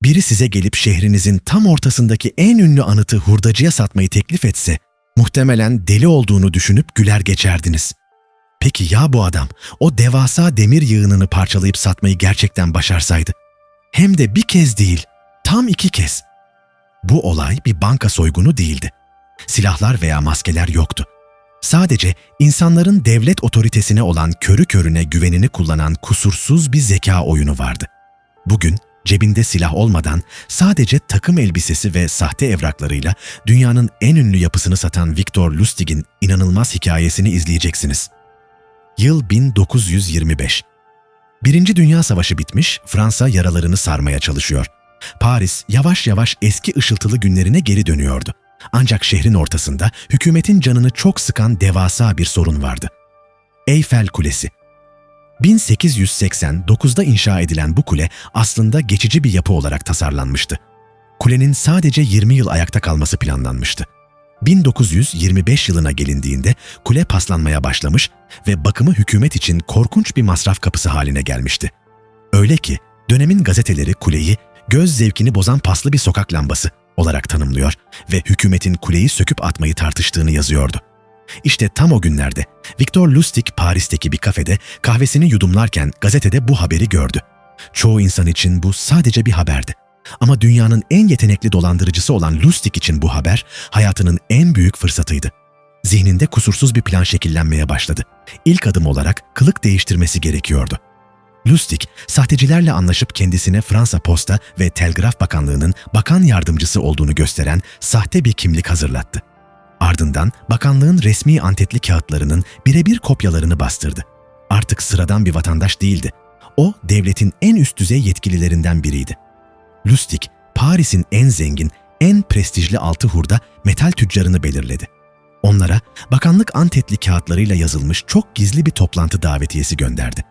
biri size gelip şehrinizin tam ortasındaki en ünlü anıtı hurdacıya satmayı teklif etse, muhtemelen deli olduğunu düşünüp güler geçerdiniz. Peki ya bu adam o devasa demir yığınını parçalayıp satmayı gerçekten başarsaydı? Hem de bir kez değil, tam 2 kez. Bu olay bir banka soygunu değildi. Silahlar veya maskeler yoktu. Sadece insanların devlet otoritesine olan körü körüne güvenini kullanan kusursuz bir zeka oyunu vardı. Bugün cebinde silah olmadan sadece takım elbisesi ve sahte evraklarıyla dünyanın en ünlü yapısını satan Victor Lustig'in inanılmaz hikayesini izleyeceksiniz. Yıl 1925. Birinci Dünya Savaşı bitmiş, Fransa yaralarını sarmaya çalışıyor. Paris yavaş yavaş eski ışıltılı günlerine geri dönüyordu. Ancak şehrin ortasında hükümetin canını çok sıkan devasa bir sorun vardı. Eyfel Kulesi. 1889'da inşa edilen bu kule aslında geçici bir yapı olarak tasarlanmıştı. Kulenin sadece 20 yıl ayakta kalması planlanmıştı. 1925 yılına gelindiğinde kule paslanmaya başlamış ve bakımı hükümet için korkunç bir masraf kapısı haline gelmişti. Öyle ki dönemin gazeteleri kuleyi göz zevkini bozan paslı bir sokak lambası olarak tanımlıyor ve hükümetin kuleyi söküp atmayı tartıştığını yazıyordu. İşte tam o günlerde Victor Lustig Paris'teki bir kafede kahvesini yudumlarken gazetede bu haberi gördü. Çoğu insan için bu sadece bir haberdi. Ama dünyanın en yetenekli dolandırıcısı olan Lustig için bu haber hayatının en büyük fırsatıydı. Zihninde kusursuz bir plan şekillenmeye başladı. İlk adım olarak kılık değiştirmesi gerekiyordu. Lustig, sahtecilerle anlaşıp kendisine Fransa Posta ve Telgraf Bakanlığı'nın bakan yardımcısı olduğunu gösteren sahte bir kimlik hazırlattı. Ardından bakanlığın resmi antetli kağıtlarının birebir kopyalarını bastırdı. Artık sıradan bir vatandaş değildi. O, devletin en üst düzey yetkililerinden biriydi. Lustig, Paris'in en zengin, en prestijli altı hurda metal tüccarını belirledi. Onlara bakanlık antetli kağıtlarıyla yazılmış çok gizli bir toplantı davetiyesi gönderdi.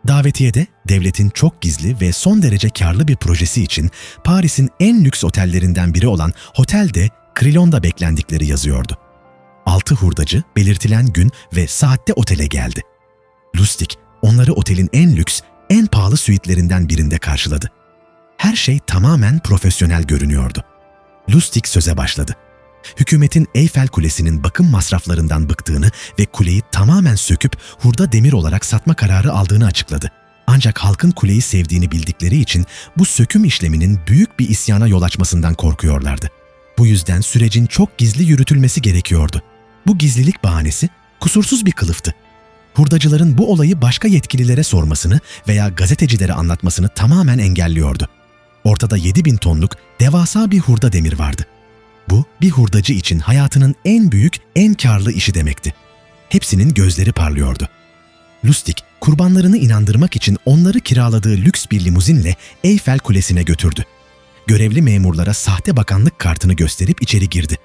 Davetiyede devletin çok gizli ve son derece karlı bir projesi için Paris'in en lüks otellerinden biri olan Hotel de Crillon'da beklendikleri yazıyordu. Altı hurdacı belirtilen gün ve saatte otele geldi. Lustig onları otelin en lüks, en pahalı süitlerinden birinde karşıladı. Her şey tamamen profesyonel görünüyordu. Lustig söze başladı. Hükümetin Eyfel Kulesi'nin bakım masraflarından bıktığını ve kuleyi tamamen söküp hurda demir olarak satma kararı aldığını açıkladı. Ancak halkın kuleyi sevdiğini bildikleri için bu söküm işleminin büyük bir isyana yol açmasından korkuyorlardı. Bu yüzden sürecin çok gizli yürütülmesi gerekiyordu. Bu gizlilik bahanesi kusursuz bir kılıftı. Hurdacıların bu olayı başka yetkililere sormasını veya gazetecilere anlatmasını tamamen engelliyordu. Ortada 7.000 tonluk devasa bir hurda demir vardı. Bu, bir hurdacı için hayatının en büyük, en karlı işi demekti. Hepsinin gözleri parlıyordu. Lustig, kurbanlarını inandırmak için onları kiraladığı lüks bir limuzinle Eyfel Kulesi'ne götürdü. Görevli memurlara sahte bakanlık kartını gösterip içeri girdi.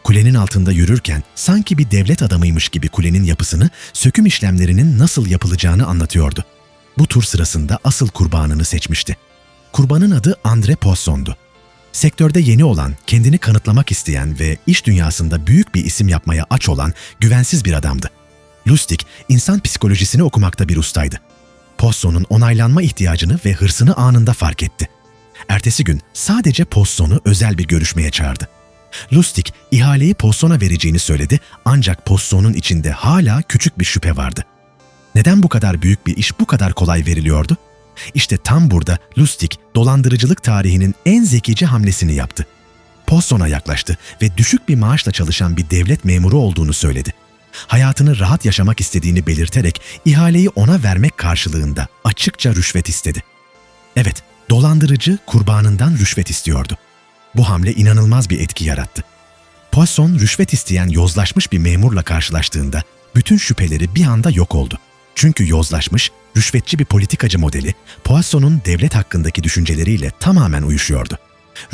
Kulenin altında yürürken sanki bir devlet adamıymış gibi kulenin yapısını, söküm işlemlerinin nasıl yapılacağını anlatıyordu. Bu tur sırasında asıl kurbanını seçmişti. Kurbanın adı André Poisson'du. Sektörde yeni olan, kendini kanıtlamak isteyen ve iş dünyasında büyük bir isim yapmaya aç olan güvensiz bir adamdı. Lustig, insan psikolojisini okumakta bir ustaydı. Poisson'un onaylanma ihtiyacını ve hırsını anında fark etti. Ertesi gün sadece Poisson'u özel bir görüşmeye çağırdı. Lustig, ihaleyi Poisson'a vereceğini söyledi ancak Poisson'un içinde hala küçük bir şüphe vardı. Neden bu kadar büyük bir iş bu kadar kolay veriliyordu? İşte tam burada Lustig, dolandırıcılık tarihinin en zekice hamlesini yaptı. Poisson'a yaklaştı ve düşük bir maaşla çalışan bir devlet memuru olduğunu söyledi. Hayatını rahat yaşamak istediğini belirterek ihaleyi ona vermek karşılığında açıkça rüşvet istedi. Evet, dolandırıcı kurbanından rüşvet istiyordu. Bu hamle inanılmaz bir etki yarattı. Poisson, rüşvet isteyen yozlaşmış bir memurla karşılaştığında bütün şüpheleri bir anda yok oldu. Çünkü yozlaşmış, rüşvetçi bir politikacı modeli, Poisson'un devlet hakkındaki düşünceleriyle tamamen uyuşuyordu.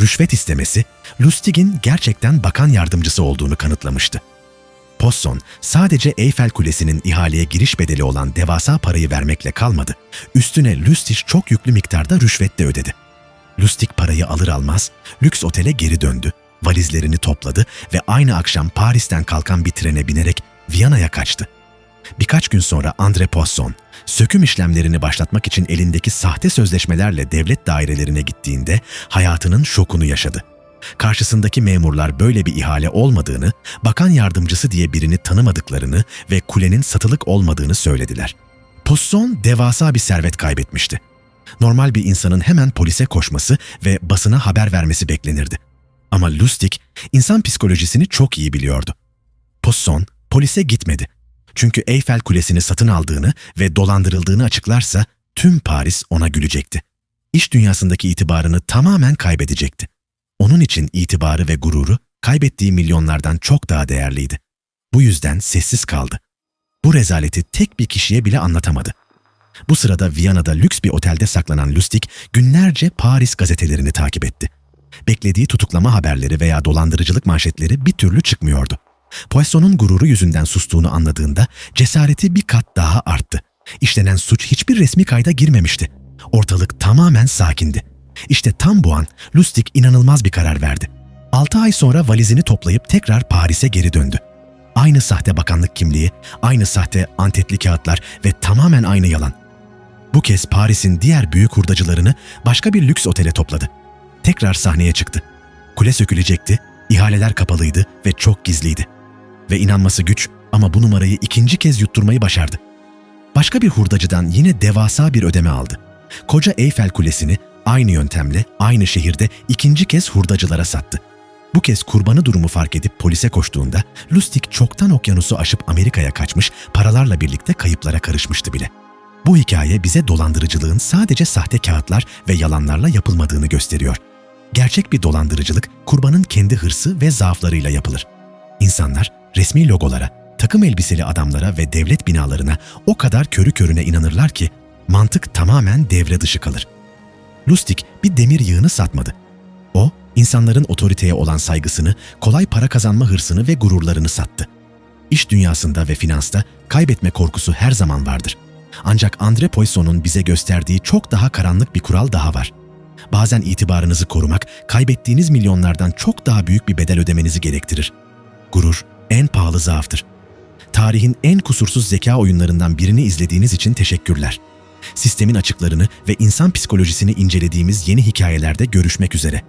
Rüşvet istemesi, Lustig'in gerçekten bakan yardımcısı olduğunu kanıtlamıştı. Poisson, sadece Eyfel Kulesi'nin ihaleye giriş bedeli olan devasa parayı vermekle kalmadı. Üstüne Lustig çok yüklü miktarda rüşvet de ödedi. Lustig parayı alır almaz, lüks otele geri döndü, valizlerini topladı ve aynı akşam Paris'ten kalkan bir trene binerek Viyana'ya kaçtı. Birkaç gün sonra André Poisson, söküm işlemlerini başlatmak için elindeki sahte sözleşmelerle devlet dairelerine gittiğinde hayatının şokunu yaşadı. Karşısındaki memurlar böyle bir ihale olmadığını, bakan yardımcısı diye birini tanımadıklarını ve kulenin satılık olmadığını söylediler. Poisson devasa bir servet kaybetmişti. Normal bir insanın hemen polise koşması ve basına haber vermesi beklenirdi. Ama Lustig, insan psikolojisini çok iyi biliyordu. Poisson, polise gitmedi. Çünkü Eyfel Kulesi'ni satın aldığını ve dolandırıldığını açıklarsa tüm Paris ona gülecekti. İş dünyasındaki itibarını tamamen kaybedecekti. Onun için itibarı ve gururu kaybettiği milyonlardan çok daha değerliydi. Bu yüzden sessiz kaldı. Bu rezaleti tek bir kişiye bile anlatamadı. Bu sırada Viyana'da lüks bir otelde saklanan Lustig günlerce Paris gazetelerini takip etti. Beklediği tutuklama haberleri veya dolandırıcılık manşetleri bir türlü çıkmıyordu. Poisson'un gururu yüzünden sustuğunu anladığında cesareti bir kat daha arttı. İşlenen suç hiçbir resmi kayda girmemişti. Ortalık tamamen sakindi. İşte tam bu an Lustig inanılmaz bir karar verdi. 6 ay sonra valizini toplayıp tekrar Paris'e geri döndü. Aynı sahte bakanlık kimliği, aynı sahte antetli kağıtlar ve tamamen aynı yalan. Bu kez Paris'in diğer büyük hurdacılarını başka bir lüks otele topladı. Tekrar sahneye çıktı. Kule sökülecekti, ihaleler kapalıydı ve çok gizliydi. Ve inanması güç ama bu numarayı ikinci kez yutturmayı başardı. Başka bir hurdacıdan yine devasa bir ödeme aldı. Koca Eyfel Kulesi'ni aynı yöntemle aynı şehirde ikinci kez hurdacılara sattı. Bu kez kurbanı durumu fark edip polise koştuğunda Lustig çoktan okyanusu aşıp Amerika'ya kaçmış, paralarla birlikte kayıplara karışmıştı bile. Bu hikaye bize dolandırıcılığın sadece sahte kağıtlar ve yalanlarla yapılmadığını gösteriyor. Gerçek bir dolandırıcılık kurbanın kendi hırsı ve zaaflarıyla yapılır. İnsanlar resmi logolara, takım elbiseli adamlara ve devlet binalarına o kadar körü körüne inanırlar ki mantık tamamen devre dışı kalır. Lustig bir demir yığını satmadı. O, insanların otoriteye olan saygısını, kolay para kazanma hırsını ve gururlarını sattı. İş dünyasında ve finansta kaybetme korkusu her zaman vardır. Ancak André Poisson'un bize gösterdiği çok daha karanlık bir kural daha var. Bazen itibarınızı korumak, kaybettiğiniz milyonlardan çok daha büyük bir bedel ödemenizi gerektirir. Gurur en pahalı zaaftır. Tarihin en kusursuz zeka oyunlarından birini izlediğiniz için teşekkürler. Sistemin açıklarını ve insan psikolojisini incelediğimiz yeni hikayelerde görüşmek üzere.